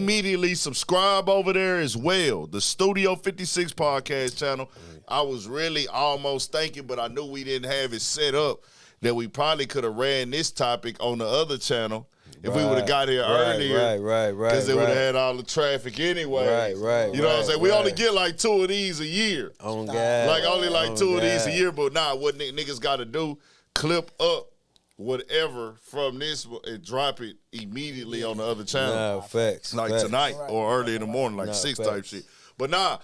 immediately subscribe over there as well. The Studio 56 podcast channel. I was really almost thinking, but I knew we didn't have it set up, that we probably could have ran this topic on the other channel if we would have got here earlier. Right. Because it would have had all the traffic anyway. Right. You know what I'm saying? We only get like 2 of these a year. Oh, God. Like only like 2 of these a year. But nah, what niggas got to do, clip up whatever from this and drop it immediately on the other channel. Nah, facts. Like tonight or early in the morning, like 6 facts. type shit. But nah,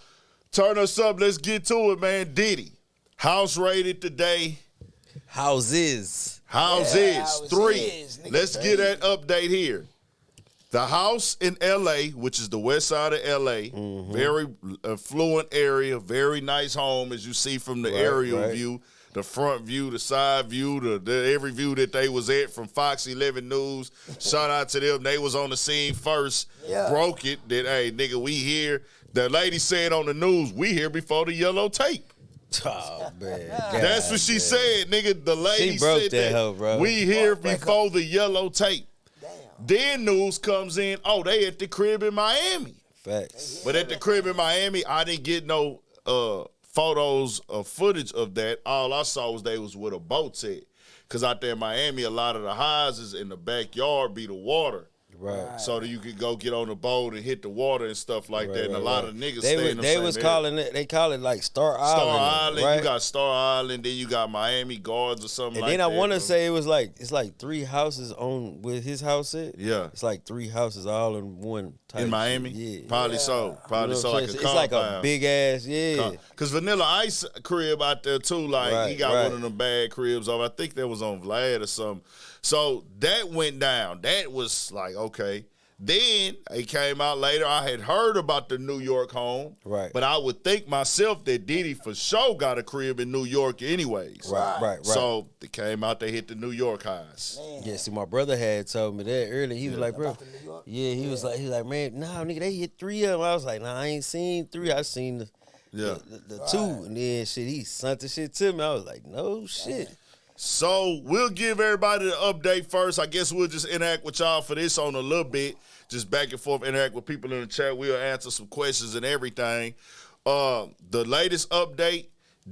turn us up. Let's get to it, man. Diddy. House raided today. Houses. Houses. 3. Let's get that update here. The house in L.A., which is the west side of L.A., very affluent area, very nice home, as you see from the aerial view, the front view, the side view, the every view that they was at from Fox 11 News. Shout out to them. They was on the scene first, broke it, that, hey, nigga, we here. The lady said on the news, we here before the yellow tape. Oh, man. That's what she said, nigga. The lady said that hoe, bro. we here before the yellow tape. Then news comes in, oh, they at the crib in Miami. Facts. But at the crib in Miami, I didn't get no photos or footage of that. All I saw was they was with a boat at. Because out there in Miami, a lot of the houses in the backyard be the water. Right. So that you could go get on the boat and hit the water and stuff like that. And a lot of niggas stay in the They same was area. calling it, they call it like Star Island. Star Island, right? you got Star Island, then you got Miami Gardens or something like and that. then I want to say it's like 3 houses on with his house at. Yeah. It's like 3 houses all in one type. In Miami? Yeah. Probably so. Probably You know so. what Like I'm a saying? It's like a big ass, Because Vanilla Ice crib out there too, like he got one of them bad cribs over. I think that was on Vlad or something. So that went down. That was like, okay. Then it came out later. I had heard about the New York home. Right. But I would think myself that Diddy for sure got a crib in New York anyways. Right. So it came out, they hit the New York highs. Man. Yeah, see, my brother had told me that earlier. He was like, bro, he was like, man, nah, nigga, they hit 3 of them. I was like, nah, I ain't seen 3. I seen the 2. And then shit, he sent the shit to me. I was like, no shit. So we'll give everybody the update first. I guess we'll just interact with y'all for this on a little bit. Just back and forth, interact with people in the chat. We'll answer some questions and everything. The latest update,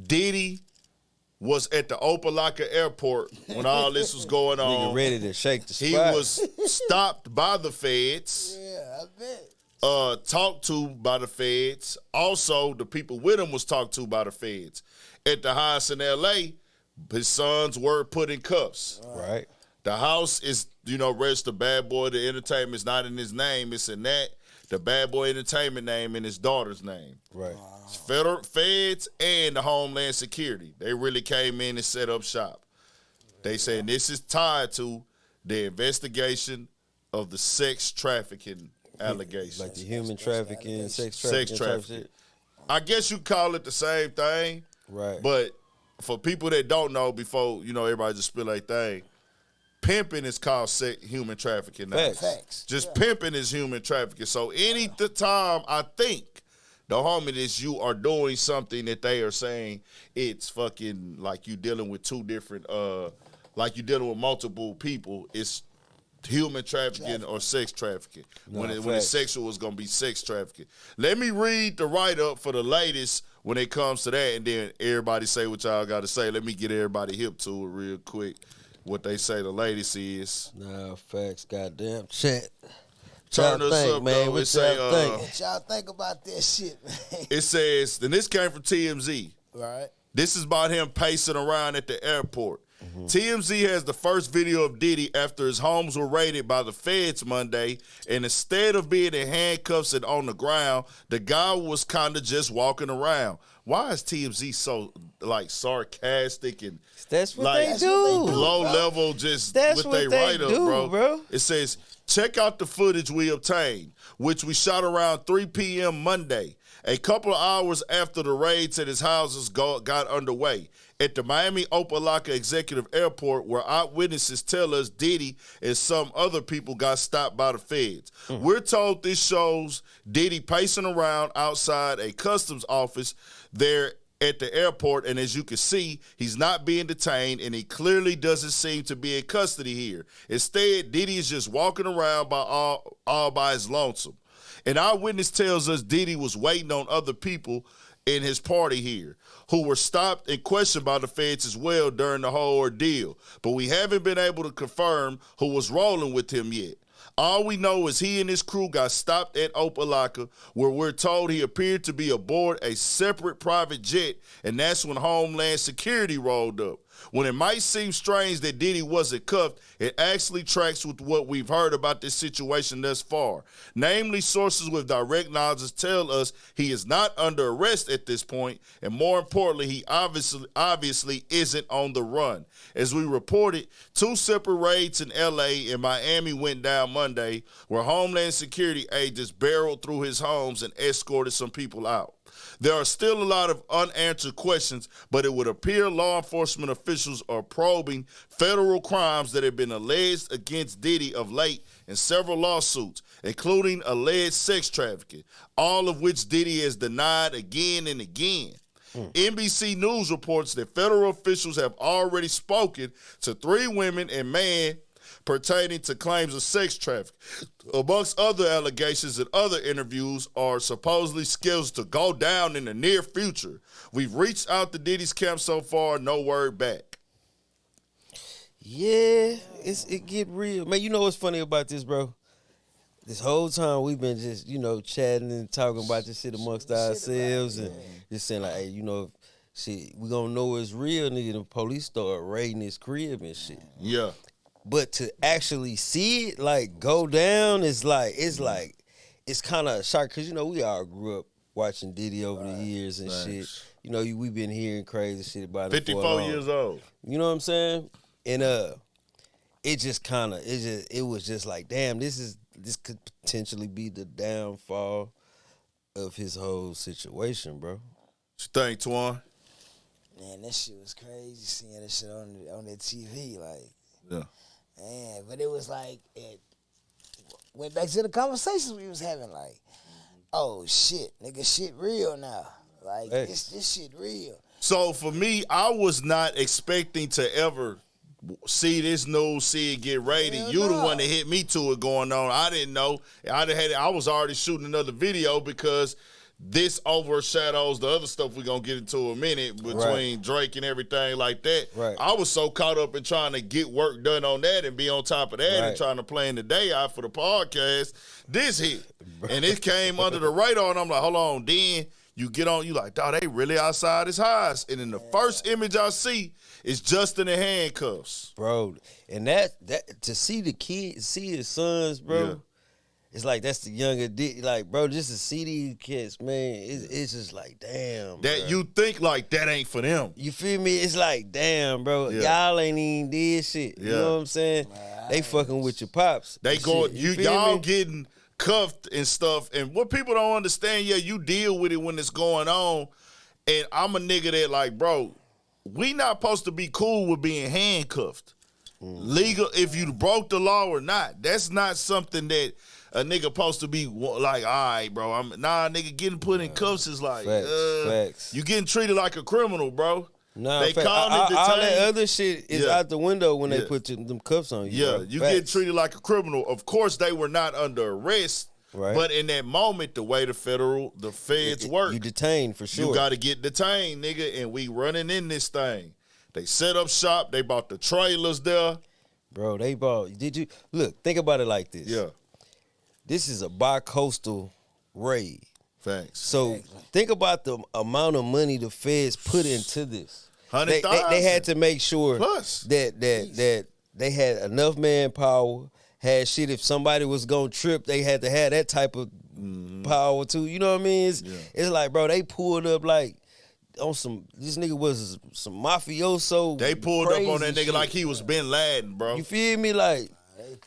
Diddy was at the Opa-locka airport when all this was going on. Nigga ready to shake the spot. He was stopped by the feds. Yeah, I bet. Talked to by the feds. Also, the people with him was talked to by the feds. At the house in L.A., his sons were put in cuffs. Right. The house is, registered Bad Boy. The Entertainment is not in his name. It's in that. The Bad Boy Entertainment name in his daughter's name. Right. Federal feds and the Homeland Security. They really came in and set up shop. They saying this is tied to the investigation of the sex trafficking allegations. Like the human trafficking, sex trafficking. Shit. I guess you call it the same thing. Right. But for people that don't know, before, everybody just spill their thing, pimping is called human trafficking now. Facts. Just pimping is human trafficking. So any time I think the homie that you are doing something that they are saying it's fucking like you dealing with 2 different, like you dealing with multiple people, it's human trafficking or sex trafficking. No, when it's sexual, it's going to be sex trafficking. Let me read the write-up for the latest when it comes to that, and then everybody say what y'all got to say. Let me get everybody hip to it real quick. What they say the latest is. Nah, facts, goddamn chat. Turn us up, man. What y'all think? What y'all think about that shit, man? It says, and this came from TMZ. Right. This is about him pacing around at the airport. TMZ has the first video of Diddy after his homes were raided by the feds Monday, and instead of being in handcuffs and on the ground, the guy was kind of just walking around. Why is TMZ so, sarcastic and that's what like, they do. Low level, just that's what they write up, bro. It says, check out the footage we obtained, which we shot around 3 p.m. Monday, a couple of hours after the raids at his houses got underway. At the Miami Opa-locka Executive Airport, where eyewitnesses tell us Diddy and some other people got stopped by the feds. We're told this shows Diddy pacing around outside a customs office there at the airport, and as you can see, he's not being detained, and he clearly doesn't seem to be in custody here. Instead, Diddy is just walking around all by his lonesome. An eyewitness tells us Diddy was waiting on other people in his party here who were stopped and questioned by the feds as well during the whole ordeal. But we haven't been able to confirm who was rolling with him yet. All we know is he and his crew got stopped at Opelika, where we're told he appeared to be aboard a separate private jet, and that's when Homeland Security rolled up. When it might seem strange that Diddy wasn't cuffed, it actually tracks with what we've heard about this situation thus far. Namely, sources with direct knowledge tell us he is not under arrest at this point, and more importantly, he obviously isn't on the run. As we reported, 2 separate raids in L.A. and Miami went down Monday, where Homeland Security agents barreled through his homes and escorted some people out. There are still a lot of unanswered questions, but it would appear law enforcement officials are probing federal crimes that have been alleged against Diddy of late in several lawsuits, including alleged sex trafficking, all of which Diddy has denied again and again. NBC News reports that federal officials have already spoken to 3 women and man pertaining to claims of sex trafficking. Amongst other allegations and other interviews are supposedly scheduled to go down in the near future. We've reached out to Diddy's camp so far, no word back. Yeah, it get real. Man, you know what's funny about this, bro? This whole time we've been just, chatting and talking about this shit amongst ourselves and just saying like, hey, shit, we gonna know it's real, nigga. The police start raiding his crib and shit. Yeah. But to actually see it, like, go down, it's kind of a shock. Because, we all grew up watching Diddy over the years and shit. We've been hearing crazy shit about him 54 years old. You know what I'm saying? And it was just like, damn, this could potentially be the downfall of his whole situation, bro. What you think, Twan? Man, that shit was crazy seeing that shit on that TV, like. Yeah. Man, but it was like, it went back to the conversations we was having, like, oh, shit, nigga, shit real now. Like, this shit real. So, for me, I was not expecting to ever see this news, see it get raided. Hell You no. the one that hit me to it going on. I didn't know. I was already shooting another video because this overshadows the other stuff we're going to get into in a minute between Drake and everything like that. Right. I was so caught up in trying to get work done on that and be on top of that and trying to plan the day out for the podcast. This hit. And it came under the radar, and I'm like, hold on. Then you get on, you like, dawg, they really outside his house. And then the first image I see is Justin in handcuffs. Bro, and that to see the kids, see his sons, bro. Yeah. It's like that's the younger Diddy. Like, bro, just to see these kids, man, it's just like, damn. That bro. you think like that ain't for them. You feel me? It's like, damn, bro. Y'all ain't even did shit. You know what I'm saying? They fucking with your pops. They go, Shit. y'all getting cuffed and stuff. And what people don't understand, you deal with it when it's going on. And I'm a nigga that like, bro, we not supposed to be cool with being handcuffed. Legal, if you broke the law or not. That's not something that a nigga supposed to be like, all right, bro. Nigga getting put in cuffs is like, Facts. You getting treated like a criminal, bro. Nah, they call it all that detained. other shit is out the window when they put them cuffs on you. Yeah, bro. you Facts. get treated like a criminal. Of course, they were not under arrest. Right. But in that moment, the way the feds work, you detained for sure. You got to get detained, nigga, and we running in this thing. They set up shop. They bought the trailers there. Bro, they bought. Look, think about it like this. Yeah. This is a bi-coastal raid. Thanks. So think about the amount of money the feds put into this. 100,000. They had to make sure that they had enough manpower, had shit. If somebody was gonna trip, they had to have that type of power too. You know what I mean? It's like, bro, they pulled up like on some. This nigga was some mafioso. They pulled up on that nigga shit. like he was Bin Laden, bro. You feel me? Like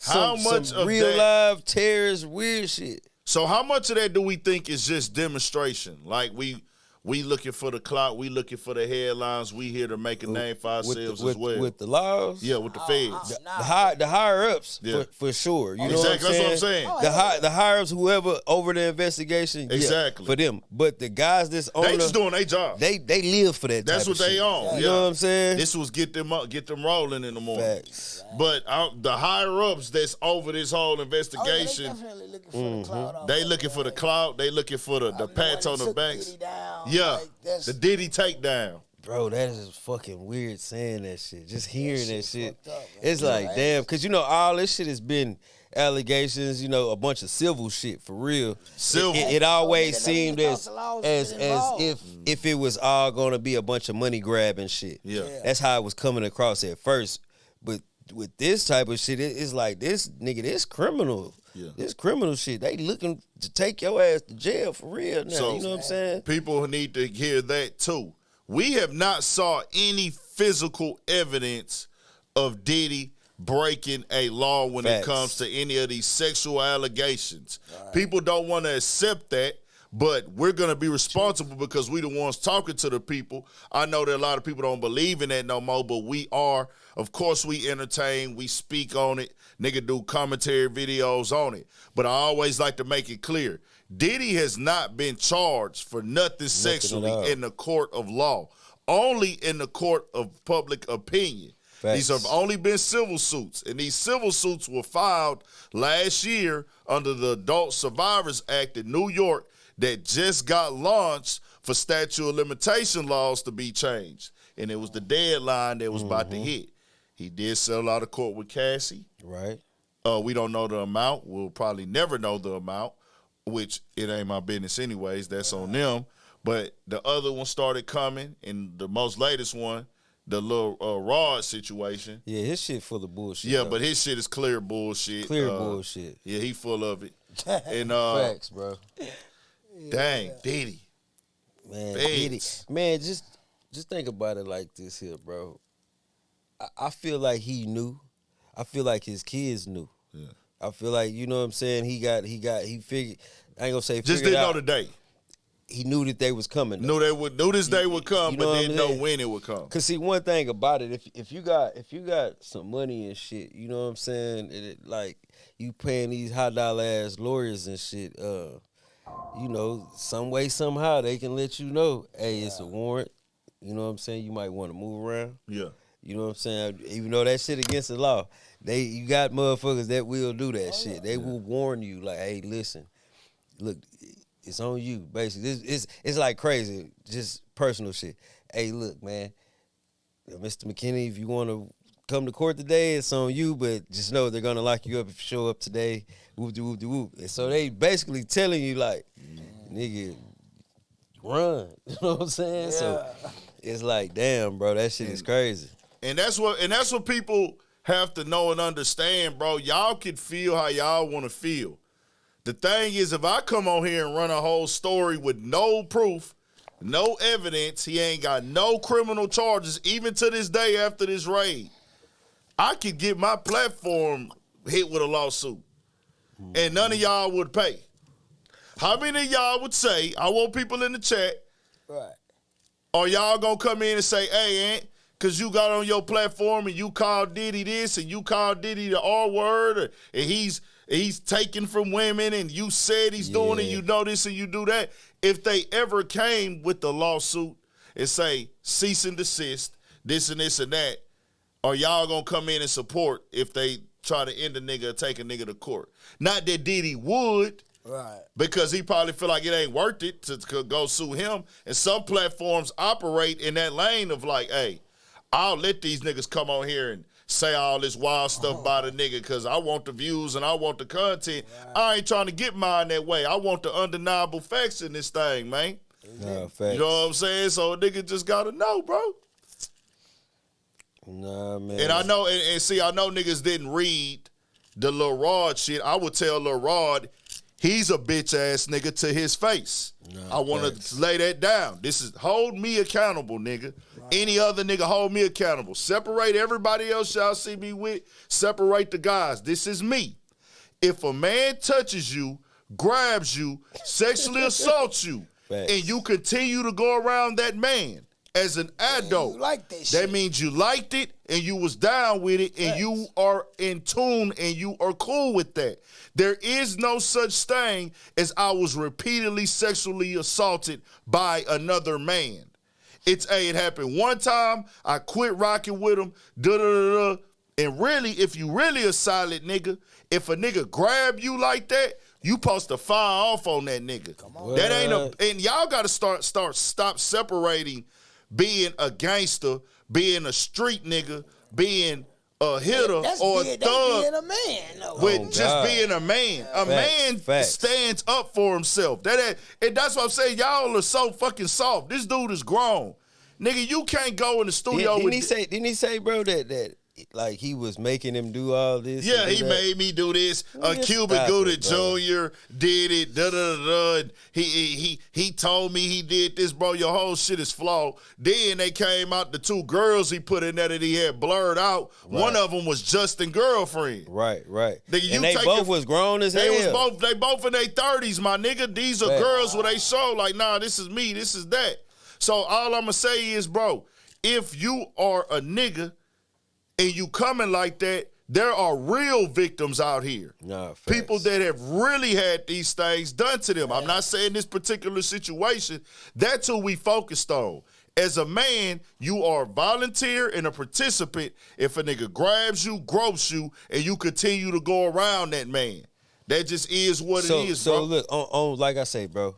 how much some of real that, live terrorist weird shit. So how much of that do we think is just demonstration? Like we We looking for the clout. We looking for the headlines. We here to make a name for ourselves as well. With the laws? Yeah, with the feds. The higher-ups, for sure. You know exactly. That's what I'm saying. The higher-ups, whoever over the investigation, exactly. For them. But the guys that's on they just doing their job. They live for that. That's what they own. You know what I'm saying? This was get them rolling in the morning. Facts. But the higher-ups that's over this whole investigation, they definitely looking for the clout. They looking for the clout. They looking for the pats on the backs. Yeah, like, the Diddy takedown. Bro, that is fucking weird saying that shit. Just hearing that shit. Up, it's like, damn, because, all this shit has been allegations, a bunch of civil shit, for real. Civil. It always seemed as if it was all going to be a bunch of money grabbing shit. Yeah. That's how it was coming across at first. But with this type of shit, it's like, this criminal. Yeah. This criminal shit, they looking to take your ass to jail for real now. So, you know what I'm saying? People need to hear that too. We have not saw any physical evidence of Diddy breaking a law when it comes to any of these sexual allegations. Right. People don't want to accept that, but we're going to be responsible because we the ones talking to the people. I know that a lot of people don't believe in that no more, but we are. Of course, we entertain, we speak on it. Nigga do commentary videos on it. But I always like to make it clear, Diddy has not been charged for nothing sexually in the court of law, only in the court of public opinion. Facts. These have only been civil suits, and these civil suits were filed last year under the Adult Survivors Act in New York that just got launched for statute of limitation laws to be changed. And it was the deadline that was about to hit. He did settle out of court with Cassie. Right. We don't know the amount. We'll probably never know the amount, which it ain't my business anyways. That's on them. But the other one started coming, and the most latest one, the little Rod situation. Yeah, his shit full of bullshit. Yeah, but his shit is clear bullshit. Clear bullshit. Yeah, he full of it. And facts, bro. Dang, Diddy. Man, Diddy. Man, just think about it like this here, bro. I feel like he knew. I feel like his kids knew. Yeah. I feel like, you know what I'm saying, he figured, I ain't gonna say just didn't know the day. He knew that they was coming. Knew this day would come, but didn't know when it would come. Cause see, one thing about it, if you got some money and shit, you know what I'm saying, like you paying these high dollar ass lawyers and shit, some way somehow they can let you know, hey, it's a warrant. You know what I'm saying? You might want to move around. Yeah. You know what I'm saying? Even though that shit against the law, you got motherfuckers that will do that shit. They will warn you, like, hey, listen, look, it's on you. Basically, it's like crazy, just personal shit. Hey, look, man, Mr. McKinney, if you want to come to court today, it's on you. But just know they're gonna lock you up if you show up today. Whoop de whoop de whoop. And so they basically telling you, like, nigga, run. You know what I'm saying? Yeah. So it's like, damn, bro, that shit is crazy. And that's what people have to know and understand, bro. Y'all can feel how y'all want to feel. The thing is, if I come on here and run a whole story with no proof, no evidence, he ain't got no criminal charges, even to this day after this raid, I could get my platform hit with a lawsuit. And none of y'all would pay. How many of y'all would say, I want people in the chat, right? Or y'all gonna come in and say, hey, Aunt, because you got on your platform and you called Diddy this and you called Diddy the R word, and he's taking from women and you said he's doing it, you know this and you do that. If they ever came with the lawsuit and say, cease and desist, this and this and that, are y'all going to come in and support if they try to end a nigga or take a nigga to court? Not that Diddy would. Right. Because he probably feel like it ain't worth it to go sue him. And some platforms operate in that lane of like, hey, I'll let these niggas come on here and say all this wild stuff about a nigga because I want the views and I want the content. Right. I ain't trying to get mine that way. I want the undeniable facts in this thing, man. Nah, facts. You know what I'm saying? So a nigga just got to know, bro. Nah, man. And I know, and see, I know niggas didn't read the Lil Rod shit. I would tell Lil Rod, he's a bitch-ass nigga to his face. Nah, I want to lay that down. This is, hold me accountable, nigga. Right. Any other nigga hold me accountable. Separate everybody else y'all see me with. Separate the guys. This is me. If a man touches you, grabs you, sexually assaults you, and you continue to go around that man as an adult, you like that shit. That means you liked it and you was down with it and you are in tune and you are cool with that. There is no such thing as I was repeatedly sexually assaulted by another man. It happened one time, I quit rocking with him, and really, if you really a solid nigga, if a nigga grab you like that, you supposed to fire off on that nigga. Come on. That ain't and y'all gotta stop separating being a gangster, being a street nigga, being a hitter or a thug, being a man, with just being a man. A man stands up for himself. And that's what I'm saying. Y'all are so fucking soft. This dude is grown, nigga. You can't go in the studio. Didn't he say, bro, that like he was making him do all this? Yeah, he made me do this. Cuban Gooded Jr. did it. And he told me he did this, bro. Your whole shit is flawed. Then they came out, the two girls he put in there that he had blurred out. Right. One of them was Justin's girlfriend. Right. Nigga, and they both was grown as hell. They both in their 30s, my nigga. These are girls where they show like, nah, this is me, this is that. So all I'm gonna say is, bro, if you are a nigga and you coming like that, there are real victims out here. Nah, people that have really had these things done to them. I'm not saying this particular situation. That's who we focused on. As a man, you are a volunteer and a participant if a nigga grabs you, gropes you, and you continue to go around that man. That just is what it is, bro. So look, on like I say, bro,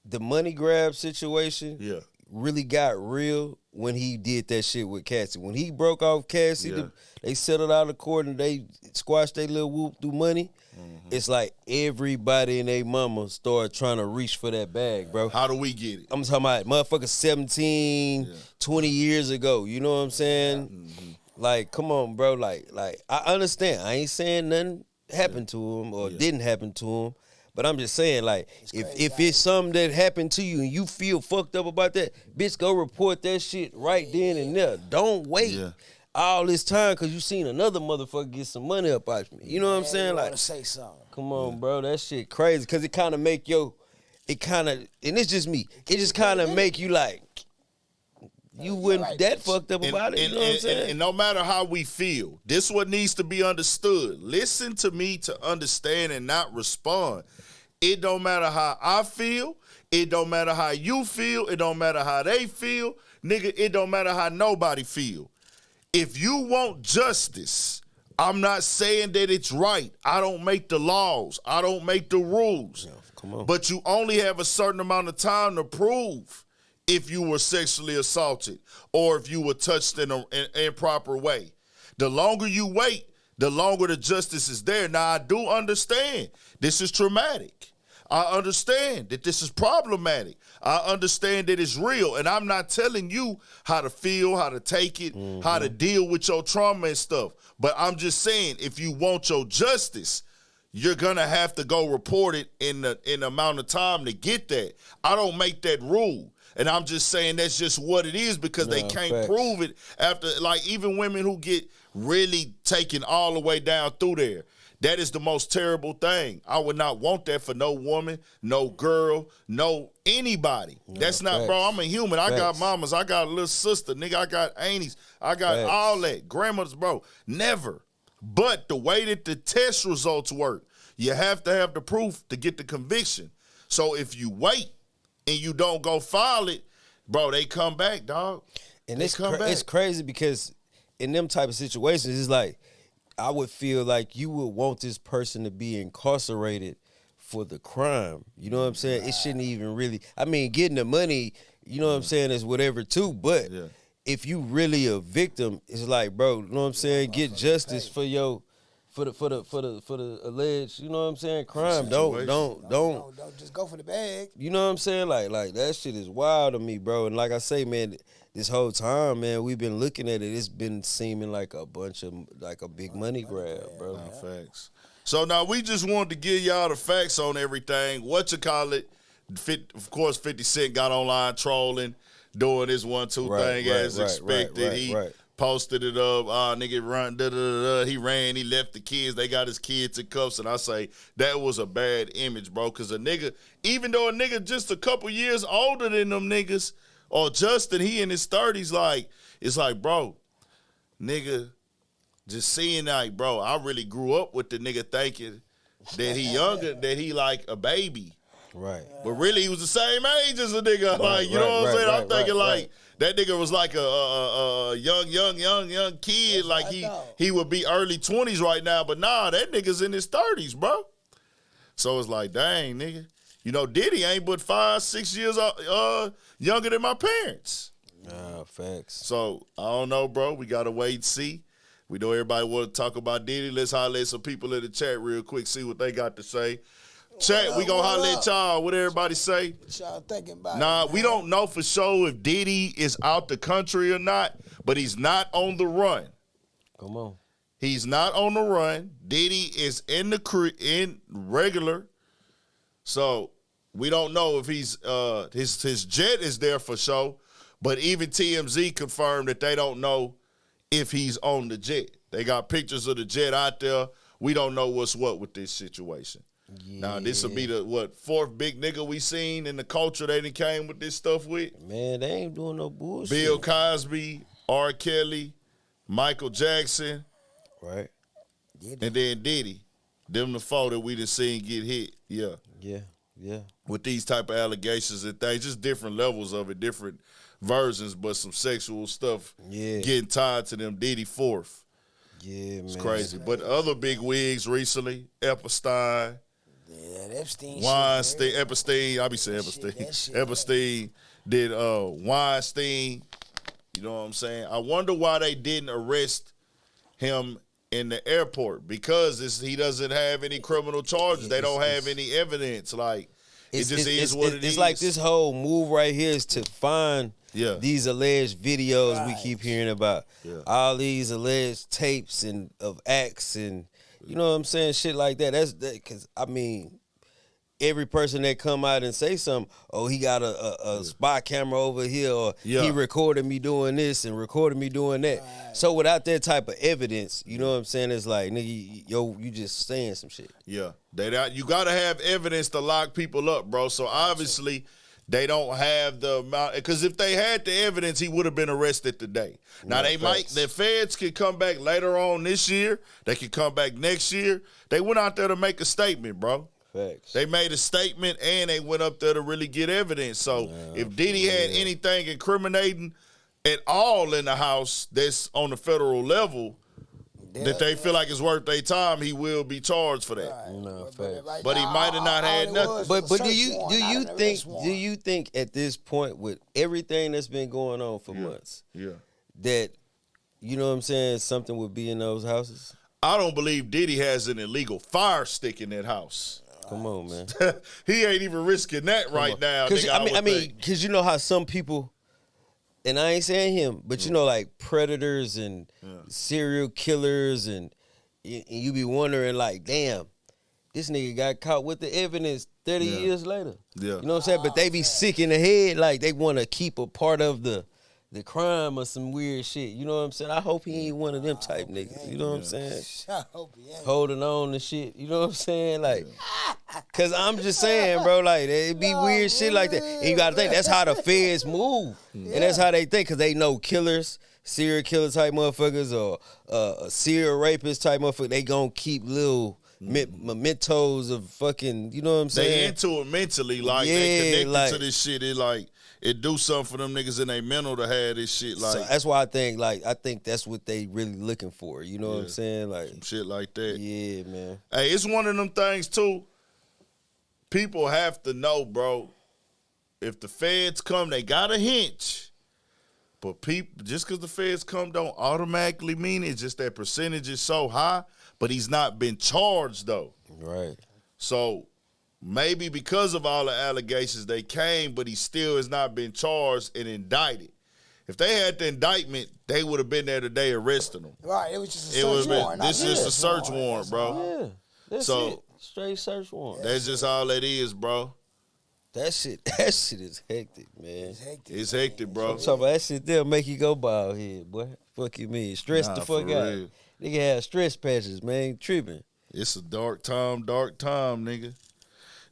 the money grab situation really got real when he did that shit with Cassie. When he broke off Cassie, they settled out of court and they squashed their little whoop through money. Mm-hmm. It's like everybody and their mama started trying to reach for that bag, bro. How do we get it? I'm talking about motherfuckers 17, 20 years ago. You know what I'm saying? Mm-hmm. Like, come on, bro. Like I understand. I ain't saying nothing happened to him or didn't happen to him. But I'm just saying, like, if it's something that happened to you and you feel fucked up about that, bitch, go report that shit right then and there. Don't wait all this time because you seen another motherfucker get some money up out me. You know what I'm saying? Like, say something. Come on, bro. That shit crazy because it kind of make and it's just me. It just kind of make you like, you wouldn't that fucked up about it. You know what I'm saying? And no matter how we feel, this what needs to be understood. Listen to me to understand and not respond. It don't matter how I feel. It don't matter how you feel. It don't matter how they feel. Nigga, it don't matter how nobody feel. If you want justice, I'm not saying that it's right. I don't make the laws. I don't make the rules. Come on. But you only have a certain amount of time to prove if you were sexually assaulted or if you were touched in an improper way. The longer you wait, the longer the justice is there. Now, I do understand this is traumatic. I understand that this is problematic. I understand that it's real. And I'm not telling you how to feel, how to take it, how to deal with your trauma and stuff. But I'm just saying, if you want your justice, you're going to have to go report it in the amount of time to get that. I don't make that rule. And I'm just saying that's just what it is because they can't prove it after, like, even women who get really taken all the way down through there. That is the most terrible thing. I would not want that for no woman, no girl, no anybody. That's not, bro, I'm a human. I got mamas. I got a little sister. Nigga, I got aunties. I got all that. Grandmothers, bro. Never. But the way that the test results work, you have to have the proof to get the conviction. So if you wait and you don't go file it, bro, they come back, dog. And it's crazy because in them type of situations, it's like, I would feel like you would want this person to be incarcerated for the crime. You know what I'm saying? It shouldn't even really, I mean, getting the money, you know what I'm saying, is whatever too. But if you really a victim, it's like, bro, you know what I'm saying? Get justice for the alleged, you know what I'm saying, crime. Don't just go for the bag. You know what I'm saying? Like that shit is wild to me, bro. And like I say, man, this whole time, man, we've been looking at it. It's been seeming like a big money grab, bro. Facts. So now we just wanted to give y'all the facts on everything. What you call it? Of course, 50 Cent got online trolling, doing his 1-2 thing as expected. He posted it up. Nigga run, he ran, he left the kids. They got his kids in cuffs. And I say, that was a bad image, bro. Because a nigga, even though a nigga just a couple years older than them niggas, or Justin, he in his 30s, like, it's like, bro, nigga, just seeing like, bro, I really grew up with the nigga thinking that he younger, that he like a baby. Right. But really, he was the same age as a nigga. Like, you know what I'm saying? I'm thinking like, that nigga was like a young kid. Like he would be early 20s right now. But nah, that nigga's in his 30s, bro. So it's like, dang, nigga. You know, Diddy ain't but 5-6 years younger than my parents. Nah, facts. So I don't know, bro. We gotta wait and see. We know everybody want to talk about Diddy. Let's holler at some people in the chat real quick, see what they got to say. Chat, we gonna holler at y'all. What everybody say? What y'all thinking about? Nah, we don't know for sure if Diddy is out the country or not, but he's not on the run. Come on. He's not on the run. Diddy is in regular. So we don't know if he's his jet is there for sure. But even TMZ confirmed that they don't know if he's on the jet. They got pictures of the jet out there. We don't know what's what with this situation. Yeah. Now, this will be the, fourth big nigga we seen in the culture they done came with this stuff with? Man, they ain't doing no bullshit. Bill Cosby, R. Kelly, Michael Jackson. Right. And then Diddy. Them the four that we done seen get hit. Yeah. Yeah, yeah. With these type of allegations and things, just different levels of it, different versions, but some sexual stuff getting tied to them Diddy fourth. Yeah, man. It's crazy. But other big wigs recently, Epstein. Yeah, Epstein. Epstein. I be saying Epstein. Epstein did Weinstein. You know what I'm saying? I wonder why they didn't arrest him in the airport, because he doesn't have any criminal charges. They don't have any evidence. Like, it just is what it is. It's like this whole move right here is to find these alleged videos we keep hearing about. Yeah. All these alleged tapes and of acts and, you know what I'm saying, shit like that. That's because, I mean, every person that come out and say something, oh, he got a spy camera over here, or he recorded me doing this and recorded me doing that. Right. So without that type of evidence, you know what I'm saying, it's like, nigga, you just saying some shit. Yeah. You got to have evidence to lock people up, bro. So obviously they don't have the amount, because if they had the evidence, he would have been arrested today. Now, the feds could come back later on this year. They could come back next year. They went out there to make a statement, bro. Facts. They made a statement, and they went up there to really get evidence. So if Diddy had anything incriminating at all in the house that's on the federal level that they feel like it's worth their time, he will be charged for that. Right. No, but he might have not had nothing. But do you think at this point, with everything that's been going on for months, that, you know what I'm saying, something would be in those houses? I don't believe Diddy has an illegal fire stick in that house. Come on, man. He ain't even risking that right now. Because because you know how some people, and I ain't saying him, but you know, like predators and serial killers, and you be wondering, like, damn, this nigga got caught with the evidence 30 years later. Yeah. You know what I'm saying? But they be sick in the head, like they want to keep a part of the crime or some weird shit. You know what I'm saying? I hope he ain't one of them type niggas. You know what I'm saying? I hope he ain't. Holding on to shit. You know what I'm saying? Like, because I'm just saying, bro, like, it be weird shit like that. And you got to think, that's how the feds move. And that's how they think, because they know killers, serial killer type motherfuckers, or serial rapist type motherfuckers, they going to keep little mementos of fucking, you know what I'm saying? They into it mentally, like, they connected to this shit. It do something for them niggas in their mental to have this shit. Like, so that's why I think that's what they really looking for. You know what I'm saying? Like some shit like that. Yeah, man. Hey, it's one of them things too. People have to know, bro. If the feds come, they got a hinge. But people, just because the feds come, don't automatically mean it's just that percentage is so high. But he's not been charged though. Right. So maybe because of all the allegations they came, but he still has not been charged and indicted. If they had the indictment, they would have been there today arresting him. Right, it was just a search warrant. This is a search warrant, bro. Yeah, that's it. Straight search warrant. That's just all that is, bro. That shit is hectic, man. It's hectic, bro. I'm talking about that shit, they'll make you go bald head, boy. Fuck you mean? Stress the fuck out. Real. Nigga had stress patches, man. Tripping. It's a dark time, nigga.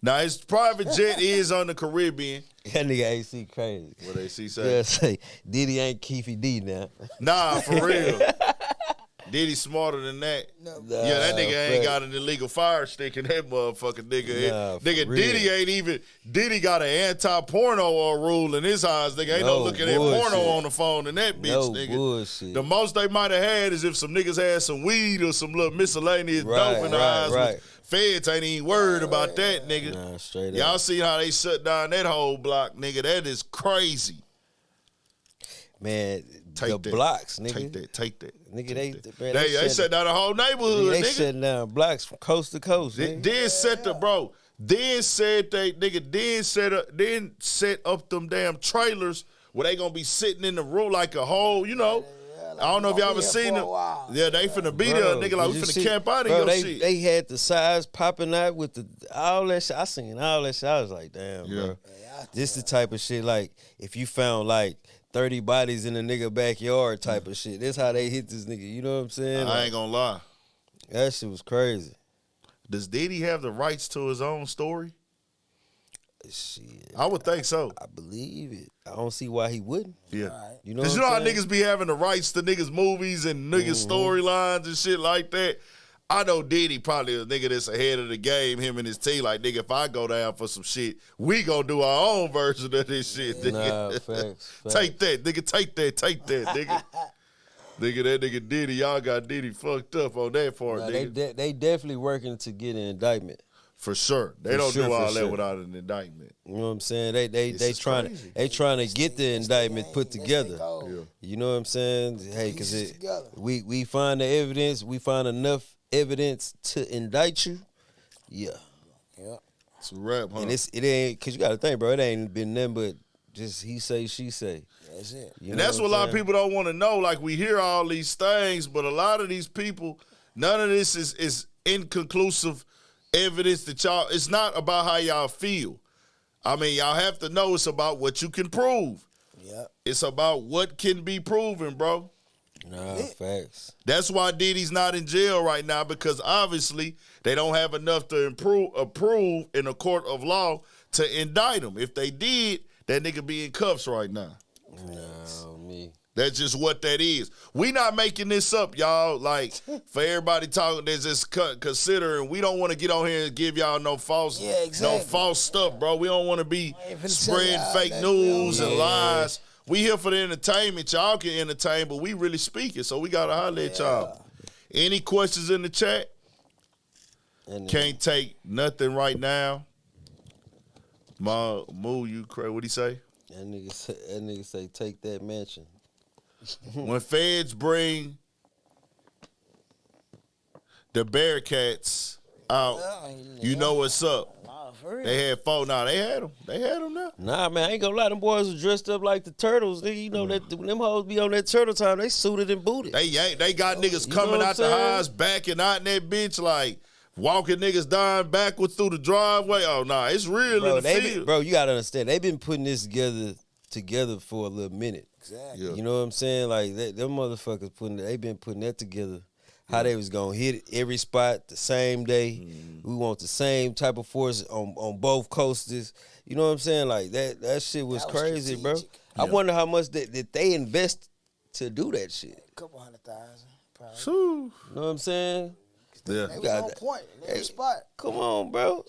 Now, his private jet is on the Caribbean. That nigga AC crazy. What AC say? Yeah, say, Diddy ain't Keefy D now. Nah, for real. Diddy smarter than that. Yeah, that nigga ain't got an illegal fire stick in that motherfucking nigga. Nigga, Diddy ain't even. Diddy got an anti-porno rule in his eyes. Nigga ain't no looking at porno on the phone in that bitch, nigga. Bullshit. The most they might have had is if some niggas had some weed or some little miscellaneous dope in the eyes. Right. Feds ain't even worried about that, nigga. Nah, straight Y'all see how they shut down that whole block, nigga. That is crazy. Man, the blocks, nigga. Take that. Nigga, they shut down the whole neighborhood, nigga. They shutting down blocks from coast to coast, nigga. Then set up them damn trailers where they gonna be sitting in the room like a whole, you know. I don't know if y'all ever seen them. Yeah, they finna be there, nigga. Like, we finna camp out of your shit. They had the size popping out with all that shit. I seen all that shit. I was like, damn, bro. This the type of shit, like, if you found, like, 30 bodies in a nigga backyard type of shit. That's how they hit this nigga. You know what I'm saying? I ain't gonna lie. That shit was crazy. Does Diddy have the rights to his own story? Shit. I would think so. I believe it. I don't see why he wouldn't. Yeah. Right. You know how niggas be having the rights to niggas' movies and niggas' storylines and shit like that? I know Diddy probably a nigga that's ahead of the game, him and his team. Like, nigga, if I go down for some shit, we gonna do our own version of this shit, nigga. Nah, facts. Take that, nigga. Take that, nigga. Nigga, that nigga Diddy, y'all got Diddy fucked up on that part, nigga. They definitely working to get an indictment. For sure. They don't do all that without an indictment. You know what I'm saying? They trying to get the indictment put together. You know what I'm saying? Hey, because we find the evidence, we find enough evidence to indict you. Yeah. It's a rap, huh? And it ain't, because you got to think, bro, it ain't been nothing but just he say, she say. That's it. And that's what a lot of people don't want to know. Like, we hear all these things, but a lot of these people, none of this is inconclusive evidence that y'all, it's not about how y'all feel. I mean, y'all have to know it's about what you can prove. Yep. It's about what can be proven, bro. Nah, facts. That's why Diddy's not in jail right now, because obviously they don't have enough to approve in a court of law to indict him. If they did, that nigga be in cuffs right now. No, me. That's just what that is. We not making this up, y'all. Like, for everybody talking, there's just considering. We don't want to get on here and give y'all no false stuff, bro. We don't want to be spreading fake news and lies. We here for the entertainment. Y'all can entertain, but we really speaking, so we got to holler at y'all. Any questions in the chat? Can't take nothing right now. Moo, you crazy. What'd he say? That nigga say, take that mansion. When feds bring the Bearcats out, you know what's up. They had four. Nah, they had them. They had them now. Nah, man, I ain't gonna lie. Them boys were dressed up like the turtles. Nigga, you know that them hoes be on that turtle time. They suited and booted. They got niggas coming out the highs, backing out in that bitch like walking niggas down backwards through the driveway. Oh, nah, it's real in the field. Bro, you gotta understand. They been putting this together for a little minute. Exactly. Yeah. You know what I'm saying? Like, them motherfuckers they been putting that together. How they was gonna hit every spot the same day. We want the same type of force on both coasts. You know what I'm saying? Like, that shit was crazy, bro. Yeah. I wonder how much that they invest to do that shit. A couple $100,000, probably. You know what I'm saying? Yeah. They was on point in every spot. Come on, bro.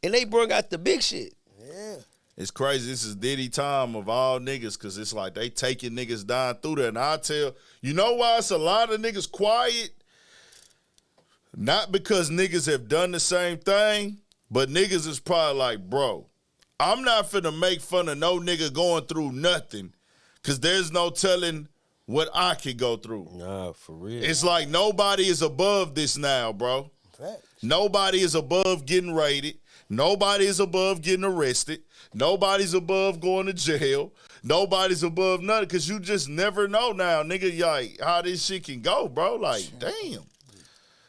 And they brought out the big shit. Yeah. It's crazy. This is Diddy time of all niggas, because it's like they taking niggas down through there. And I tell, you know why it's a lot of niggas quiet? Not because niggas have done the same thing, but niggas is probably like, bro, I'm not finna make fun of no nigga going through nothing, because there's no telling what I could go through. Nah, for real. It's like nobody is above this now, bro. Facts. Nobody is above getting raided. Nobody is above getting arrested. Nobody's above going to jail. Nobody's above nothing, because you just never know now, nigga, like, how this shit can go, bro. Like, damn.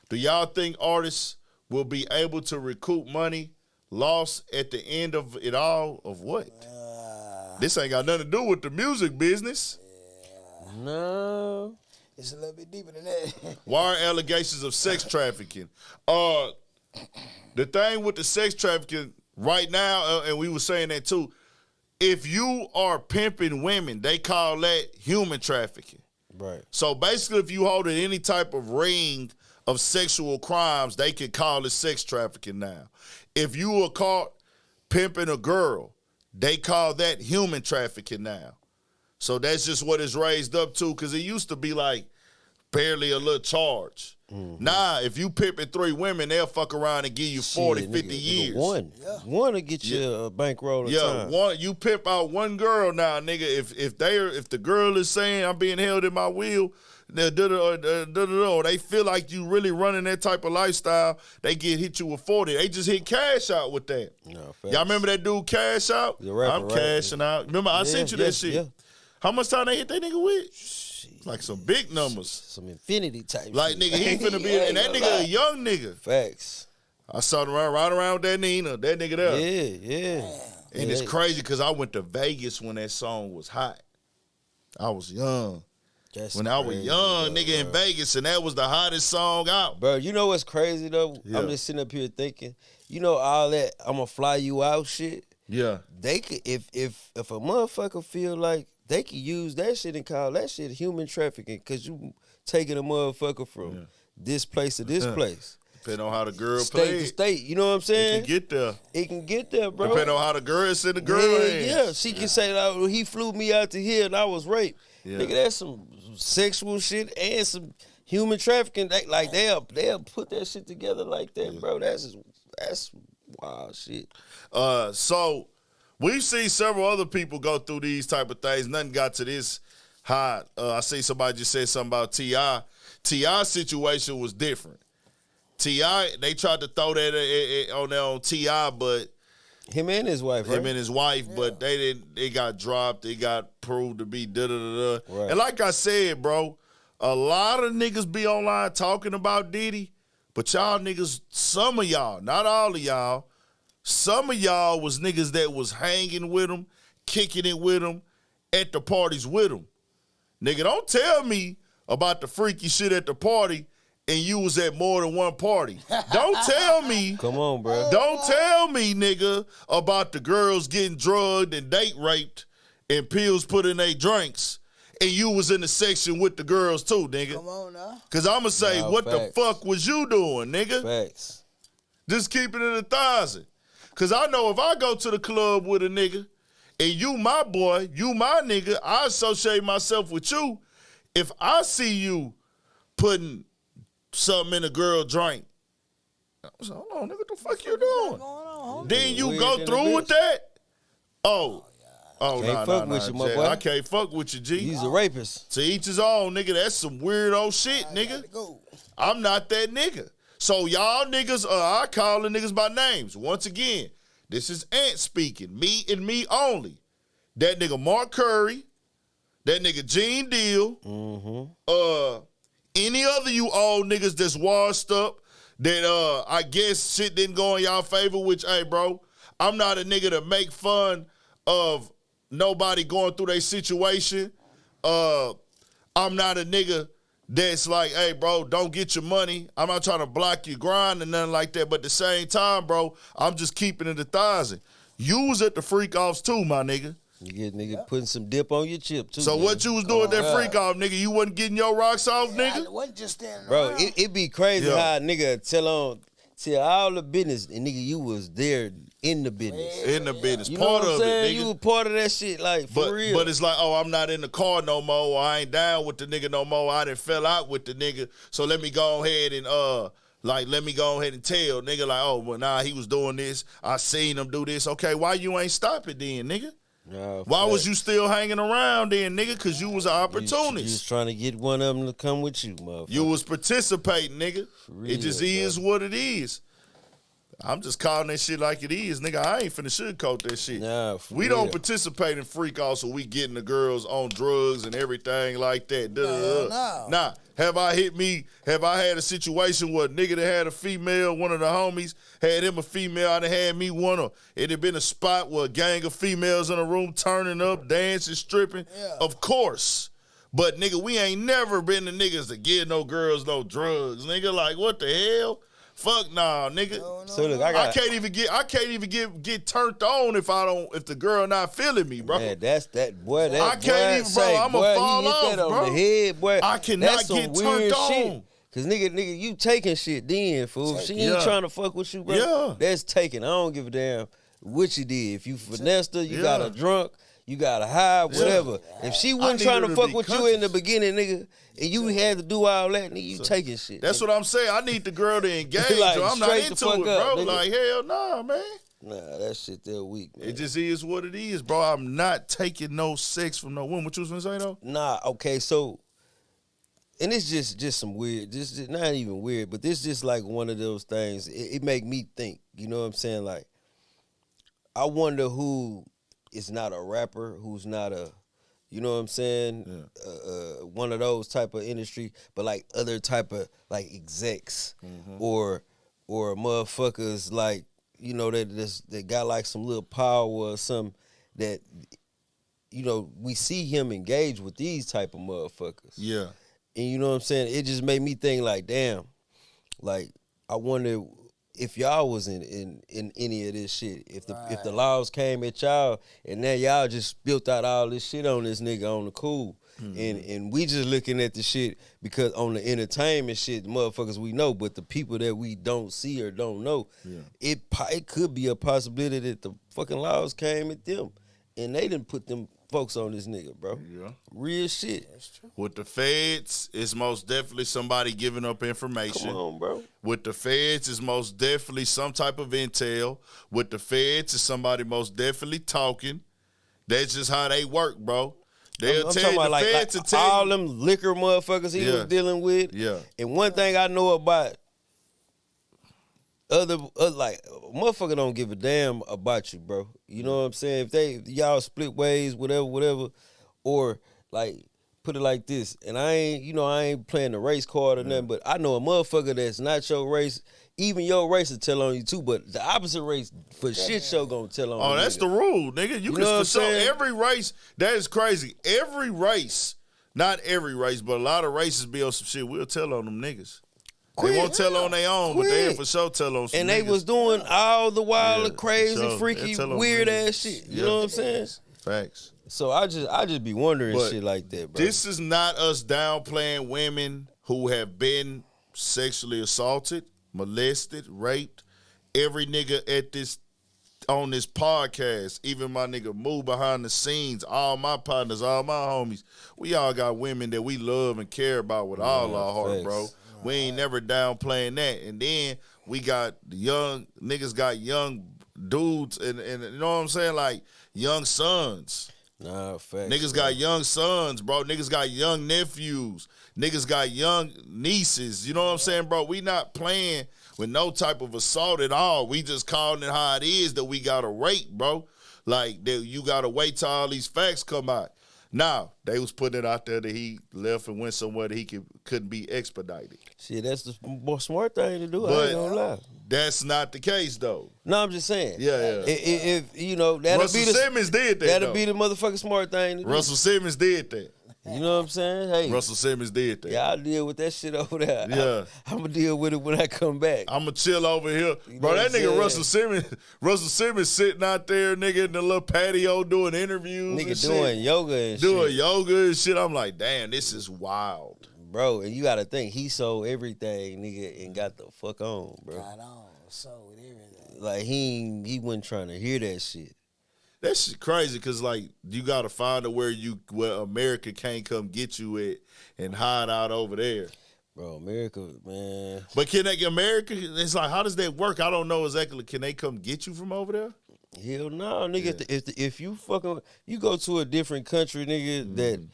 Do y'all think artists will be able to recoup money lost at the end of it all? Of what? This ain't got nothing to do with the music business. No. It's a little bit deeper than that. Why are allegations of sex trafficking? The thing with the sex trafficking right now, and we were saying that too, if you are pimping women, they call that human trafficking. Right. So basically, if you hold any type of ring of sexual crimes, they can call it sex trafficking now. If you are caught pimping a girl, they call that human trafficking now. So that's just what it's raised up to, because it used to be like barely a little charge. Mm-hmm. Nah, if you pimping 3 women, they'll fuck around and give you 40, 50 years. One to get you a bankroll of time. One, you pimp out one girl now, nigga. If the girl is saying I'm being held in my will, they feel like you really running that type of lifestyle, they hit you with 40. They just hit Cash Out with that. No, y'all remember that dude Cash Out? I'm cashing out. Remember I sent you that shit. Yeah. How much time they hit that nigga with? Like some big numbers. Some infinity type like, shit. Nigga, he finna be, and that nigga a young nigga. Facts. I saw him right around with that Nina, that nigga there. Yeah. And it's crazy because I went to Vegas when that song was hot. I was young. When I was young, nigga, in Vegas, and that was the hottest song out. Bro, you know what's crazy, though? Yeah. I'm just sitting up here thinking, you know all that I'm going to fly you out shit? Yeah. They could, if a motherfucker feel like they could use that shit and call that shit human trafficking because you taking a motherfucker from this place to this place. Depending on how the girl state played. to state, you know what I'm saying? It can get there, bro. Depending on how the girl send the girl in. Yeah, she can say, like, he flew me out to here and I was raped. Yeah. Nigga, that's some sexual shit and some human trafficking. They'll put that shit together like that, bro. That's wild shit. So we've seen several other people go through these type of things. Nothing got to this hot. I see somebody just said something about T.I. T.I.'s situation was different. T.I., they tried to throw that on T.I., but him and his wife, but they didn't. They got dropped. They got proved to be da-da-da-da. Right. And like I said, bro, a lot of niggas be online talking about Diddy, but y'all niggas, some of y'all, not all of y'all, some of y'all was niggas that was hanging with him, kicking it with him, at the parties with him. Nigga, don't tell me about the freaky shit at the party and you was at more than one party. Don't tell me. Come on, bro. Don't tell me, nigga, about the girls getting drugged and date raped and pills put in their drinks and you was in the section with the girls too, nigga. Come on now. Because I'm going to say, what facts. the fuck was you doing, nigga? Facts. Just keep it in 1,000. Because I know if I go to the club with a nigga and you my boy, you my nigga, I associate myself with you. If I see you putting something in a girl drink, I was like, hold on, nigga, what the fuck you doing? Then you go through with that? Oh, can't fuck with you, my boy. I can't fuck with you, G. He's a rapist. To each his own, nigga. That's some weirdo shit, nigga. I'm not that nigga. So y'all niggas, I call the niggas by names. Once again, this is Ant speaking. Me and me only. That nigga Mark Curry. That nigga Gene Deal. Mm-hmm. Any other you old niggas that's washed up that I guess shit didn't go in y'all favor, which, hey, bro, I'm not a nigga to make fun of nobody going through their situation. I'm not a nigga that's like, hey, bro, don't get your money. I'm not trying to block your grind and nothing like that. But at the same time, bro, I'm just keeping it 1,000. You was at the freak offs too, my nigga. You get nigga putting some dip on your chip too. So nigga. What you was doing that freak off, nigga? You wasn't getting your rocks off, nigga? I wasn't just standing bro, around. It be crazy how a nigga tell all the business and nigga you was there in the business. In the business. You part know what I'm of saying? it, nigga. You were part of that shit, like, for real. But it's like, oh, I'm not in the car no more, or I ain't down with the nigga no more. I done fell out with the nigga. So let me go ahead and let me go ahead and tell nigga like, oh, well, nah, he was doing this. I seen him do this. Okay, why you ain't stop it then, nigga? Why was you still hanging around then, nigga? Because you was an opportunist. You was trying to get one of them to come with you, motherfucker. You was participating, nigga. Real, it just is what it is. I'm just calling that shit like it is, nigga. I ain't finna sugarcoat that shit. Nah, we don't participate in freak offs, so we getting the girls on drugs and everything like that. No. Nah. Have I had a situation where a nigga that had a female, one of the homies, had him a female, I done had me one, or it had been a spot where a gang of females in a room turning up, dancing, stripping? Yeah. Of course. But, nigga, we ain't never been the niggas to give no girls no drugs. Nigga, like, what the hell? Fuck nah, nigga. No. So look, I can't even get turned on if the girl not feeling me, bro. Man, boy. I can't even, bro. I'ma fall off, bro. On the head, boy. I cannot get turned on. Shit. Cause nigga, you taking shit then, fool. She ain't trying to fuck with you, bro. Yeah. That's taking. I don't give a damn what you did. If you finessed her, you got her drunk, you got her high, whatever. If she wasn't trying to fuck with you in the beginning, nigga, and you had to do all that, nigga, you taking shit. That's nigga. what I'm saying. I need the girl to engage, like, or I'm not into it, bro. Nigga. Like, hell nah, man. Nah, that shit there weak, man. It just is what it is, bro. I'm not taking no sex from no woman. What you was gonna say, though? Nah, okay, so... And it's just some weird, just not even weird, but this just like one of those things. It make me think, you know what I'm saying? Like, I wonder who is not a rapper, who's not a, you know what I'm saying? Yeah. One of those type of industry, but like other type of like execs or motherfuckers like, you know, that got like some little power or something that, you know, we see him engage with these type of motherfuckers. Yeah. And you know what I'm saying? It just made me think like, damn, like I wonder if y'all was in any of this shit. If the laws came at y'all and now y'all just built out all this shit on this nigga on the cool. And we just looking at the shit because on the entertainment shit, the motherfuckers we know, but the people that we don't see or don't know, it could be a possibility that the fucking laws came at them and they didn't put them folks on this nigga, bro. Yeah. Real shit. That's true. With the feds, it's most definitely somebody giving up information. Come on, bro. With the feds, it's most definitely some type of intel. With the feds, it's somebody most definitely talking. That's just how they work, bro. They'll I'm tell you, about the feds will tell all you. them liquor motherfuckers he was dealing with. Yeah. And one thing I know about other like motherfucker don't give a damn about you, bro. You know what I'm saying? If y'all split ways, whatever, or like put it like this, and I ain't playing the race card or nothing, but I know a motherfucker that's not your race, even your race will tell on you too, but the opposite race for shit show gonna tell on you. Oh, that's the rule, nigga. You can for sure every race, that is crazy. Every race, not every race, but a lot of races be on some shit, we'll tell on them niggas. They won't tell on their own, but they'll for sure tell on some and niggas. they was doing all the wild, crazy, freaky, weird ass shit. You know what I'm saying? Facts. So I just be wondering shit like that, bro. This is not us downplaying women who have been sexually assaulted, molested, raped. Every nigga on this podcast, even my nigga Moo behind the scenes, all my partners, all my homies, we all got women that we love and care about with all our heart, bro. We ain't never downplaying that. And then we got niggas got young dudes and you know what I'm saying? Like young sons. Nah, facts. Niggas got young sons, bro. Niggas got young nephews. Niggas got young nieces. You know what I'm saying, bro? We not playing with no type of assault at all. We just calling it how it is that we got to rape, bro. Like, that you got to wait till all these facts come out. Now, they was putting it out there that he left and went somewhere that he couldn't be expedited. Shit, that's the more smart thing to do. But I ain't gonna lie. That's not the case, though. No, I'm just saying. Yeah. If you know, Russell Simmons did that, that'll be the motherfucking smart thing to do. Russell Simmons did that. You know what I'm saying? Hey, Russell Simmons did that. Yeah, I'll deal with that shit over there. Yeah. I'm going to deal with it when I come back. I'm going to chill over here. Bro, that nigga Russell Simmons sitting out there, nigga, in the little patio doing interviews nigga and shit. doing yoga and shit. Doing yoga and shit. I'm like, damn, this is wild. Bro, and you got to think, he sold everything, nigga, and got the fuck on, bro. Got on, sold everything. Like, he wasn't trying to hear that shit. That shit crazy because, like, you got to find where America can't come get you at and hide out over there. Bro, America, man. But can America, it's like, how does that work? I don't know exactly. Can they come get you from over there? Hell no, nigga. Yeah. If you fucking, you go to a different country, nigga,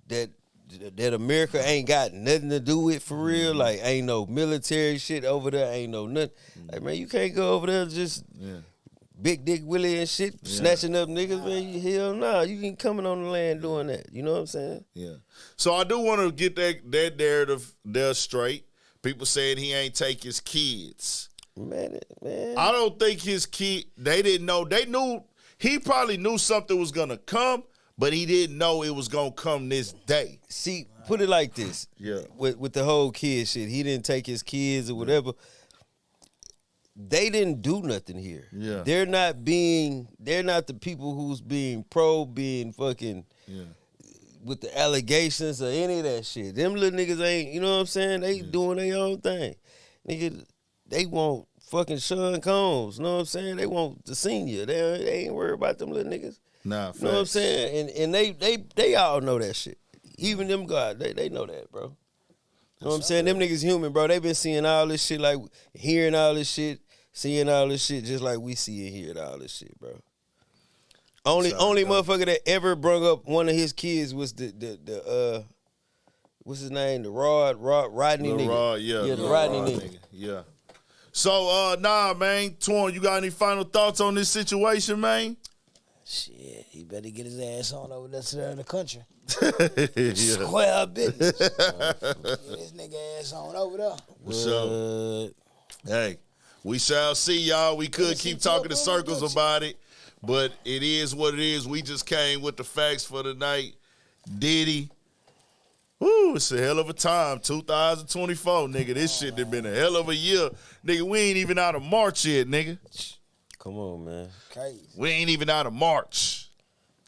that America ain't got nothing to do with for real. Like, ain't no military shit over there. Ain't no nothing. Like, man, you can't go over there just... Yeah. Big Dick Willie and shit, snatching up niggas, man. Hell nah, you ain't coming on the land doing that. You know what I'm saying? Yeah. So I do want to get that narrative there straight. People saying he ain't take his kids. Man. I don't think his kid, they didn't know. They knew, he probably knew something was going to come, but he didn't know it was gonna come this day. See, put it like this. Yeah. With the whole kid shit, he didn't take his kids or whatever. They didn't do nothing here. Yeah. They're not the people who's being fucking with the allegations or any of that shit. Them little niggas ain't, you know what I'm saying? They doing their own thing. Nigga, they want fucking Sean Combs, you know what I'm saying? They want the senior. They ain't worried about them little niggas. Nah, facts. You know what I'm saying? And they all know that shit. Even them guys, they know that, bro. You know what I'm saying? Them niggas human, bro. They been seeing all this shit, like hearing all this shit, seeing all this shit, just like we see and hear all this shit, bro. Only motherfucker that ever brung up one of his kids was the what's his name? The Rodney nigga. The Rodney nigga. Yeah. So nah, man, Twan, you got any final thoughts on this situation, man? Shit, he better get his ass on over there in the country. Yeah. Square business. Get this nigga ass on over there. What's up? Hey, we shall see, y'all. We could keep talking in circles about it, but it is what it is. We just came with the facts for the night. Diddy. Woo, it's a hell of a time. 2024, nigga. This shit done been a hell of a year. Nigga, we ain't even out of March yet, nigga. Come on, man. Crazy. We ain't even out of March.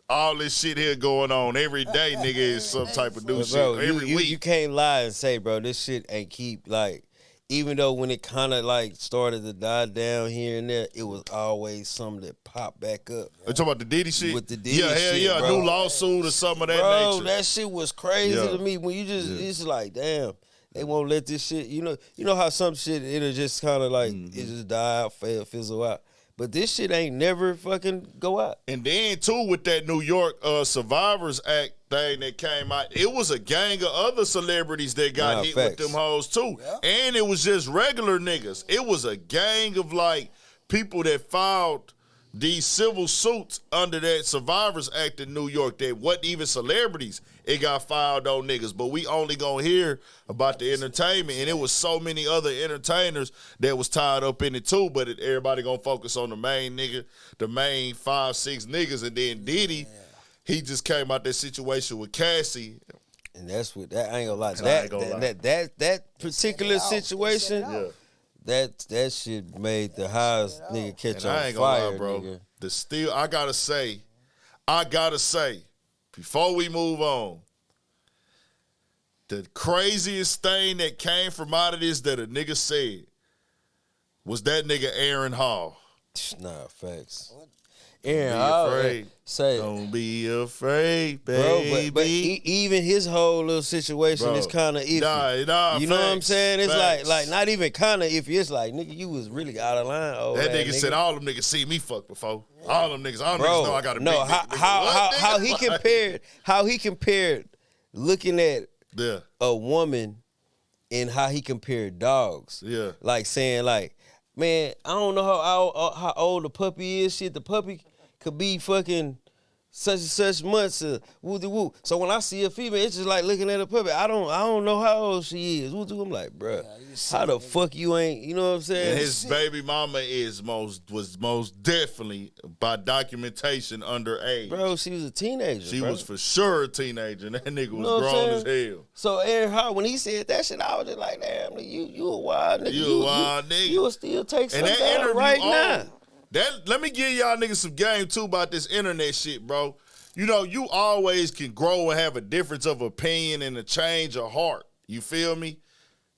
All this shit here going on every day, nigga, is some type of new shit. Bro, Every week. You can't lie and say, bro, this shit ain't keep, like, even though when it kind of, like, started to die down here and there, it was always something that popped back up. You talking about the Diddy shit? With the Diddy shit, yeah, bro. a new lawsuit or something of that bro, nature. That shit was crazy to me. When you just, it's like, damn, they won't let this shit, you know how some shit, it'll just kind of like, it just die out, fizzle out. But this shit ain't never fucking go out. And then, too, with that New York Survivors Act thing that came out, it was a gang of other celebrities that got hit with them hoes, too. Yeah. And it was just regular niggas. It was a gang of, like, people that filed these civil suits under that Survivors Act in New York that wasn't even celebrities. It got filed on niggas. But we only gonna hear about the entertainment. And it was so many other entertainers that was tied up in it too. But everybody gonna focus on the main nigga, the main 5-6 niggas. And then Diddy, he just came out that situation with Cassie. And that's what, that I ain't gonna lie. That particular situation, that shit made the highest nigga catch on fire. I ain't gonna lie, bro. Nigga. I gotta say, before we move on, the craziest thing that came from out of this that a nigga said was that nigga Aaron Hall. Nah, facts. Aaron Hall say, "Don't be afraid, baby." Bro, but even his whole little situation is kind of iffy. Nah, you know what I'm saying? It's like not even kind of iffy. It's like, nigga, you was really out of line. That nigga said all them niggas see me fuck before. All them niggas, all them niggas know I got a big dick. How he compared looking at a woman and how he compared dogs. Yeah, like saying like, man, I don't know how old the puppy is. Shit, the puppy could be fucking such and such months. Woo. So when I see a female, it's just like looking at a puppy. I don't know how old she is. I'm like, bruh, how the fuck you ain't? You know what I'm saying? And his baby mama was most definitely by documentation underage. Bro, she was a teenager. She was for sure a teenager. And that nigga was grown as hell. So Aaron Hall, when he said that shit, I was just like, damn, you a wild nigga. You a wild nigga. You will still take some down right now. Let me give y'all niggas some game, too, about this internet shit, bro. You know, you always can grow and have a difference of opinion and a change of heart. You feel me?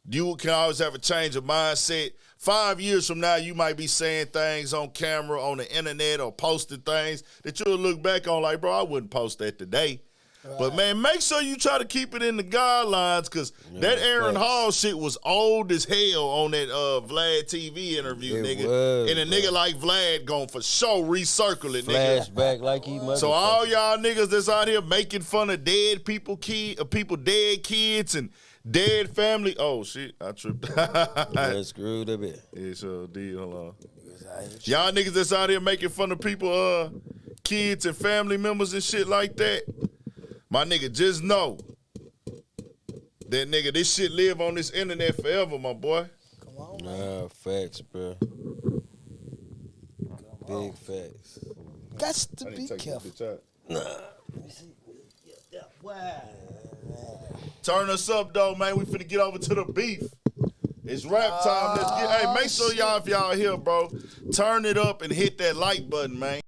You can always have a change of mindset. 5 years from now, you might be saying things on camera, on the internet, or posting things that you'll look back on like, bro, I wouldn't post that today. Right. But, man, make sure you try to keep it in the guidelines because that Aaron Hall shit was old as hell on that Vlad TV interview, nigga. And a nigga like Vlad gon' for sure recircle it, nigga. Flashback like he must. So all y'all niggas that's out here making fun of dead people, dead kids and dead family. Oh, shit, I tripped. That's screwed a bit. Yeah, sure did. Hold on. Y'all niggas that's out here making fun of people, kids and family members and shit like that. My nigga, just know that nigga, this shit live on this internet forever, my boy. Come on, man. Nah, facts, bro. Big facts. Got to be careful. Nah. Let me see. Yeah, wow. Turn us up, though, man. We finna get over to the beef. It's rap time. Let's get. Hey, make sure y'all, if y'all here, bro, turn it up and hit that like button, man.